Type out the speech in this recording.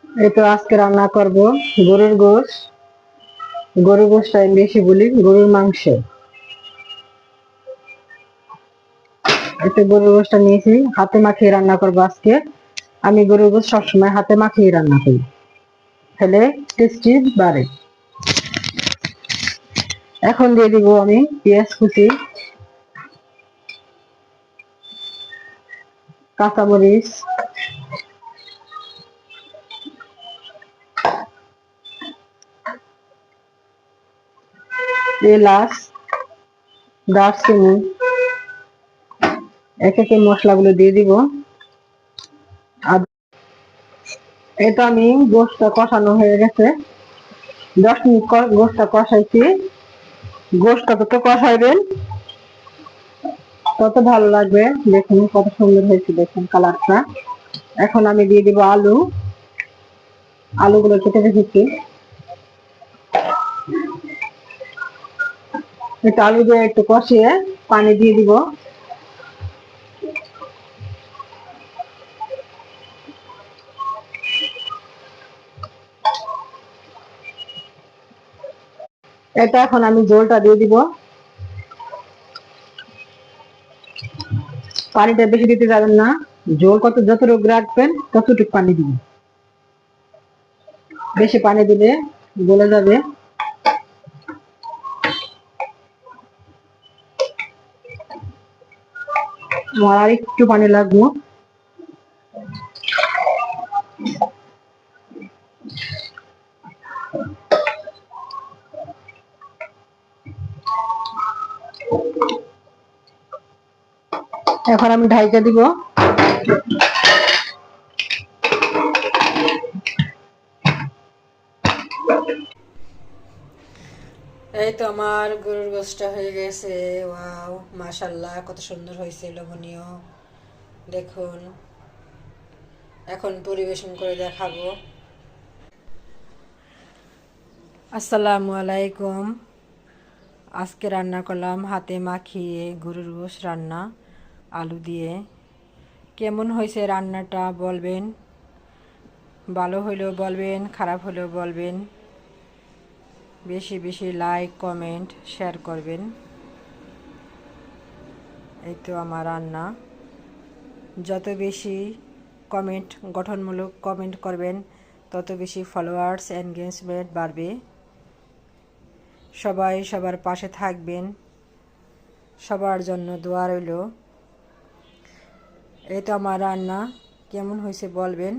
এই তো আজকে রান্না করব গরুর গোশ। গরুর গোশটা আমি বেশি বলি, গরুর মাংস। গরুর গোশটা নিয়েছি, হাতে মাখিয়ে রান্না করবো আজকে। আমি গরুর গোশ সবসময় হাতে মাখিয়ে রান্না করি, তাহলে টেস্টি বাড়ে। এখন দিয়ে দিব আমি পেঁয়াজ কুচি, কাঁচামরিচ, এলাচ, দারচিনি, এক একে মশলাগুলো দিয়ে দিব। আর এটা আমি গোশটা কষানো হয়ে গেছে, 10 মিনিট গোশটা কষাইছি। গোশটা যত কষাইবেন তত ভালো লাগবে। দেখুন কত সুন্দর হয়েছে, দেখুন কালারটা। এখন আমি দিয়ে দিব আলু। আলুগুলো কেটে রেখেছি, একটু আলু দিয়ে একটু কষিয়ে পানি দিয়ে দিব। এটা এখন আমি ঝোলটা দিয়ে দিব। পানিটা বেশি দিতে যাবেন না, ঝোল যতটুকু রাখবেন ততটুকু পানি দিবেন। বেশি পানি দিলে গলে যাবে। আমার আর একটু পানি লাগবে। এখন আমি ঢাইকা দিব। এই তো আমার গরুর গোশটা হয়ে গেছে। ওয়াও, মাশাল্লাহ, কত সুন্দর হয়েছে, লোভনীয়। দেখুন, এখন পরিবেশন করে দেখাবো। আসসালামু আলাইকুম। আজকে রান্না করলাম হাতে মাখিয়ে গরুর গোশ রান্না, আলু দিয়ে। কেমন হয়েছে রান্নাটা বলবেন, ভালো হলেও বলবেন, খারাপ হলেও বলবেন। বেশি বেশি লাইক, কমেন্ট, শেয়ার করবেন। এই তো আমার রান্না। যত বেশি কমেন্ট, গঠনমূলক কমেন্ট করবেন, তত বেশি ফলোয়ার্স, এনগেজমেন্ট বাড়বে। সবাই সবার পাশে থাকবেন, সবার জন্য দোয়া রইল। এই তো আমার রান্না, কেমন হয়েছে বলবেন।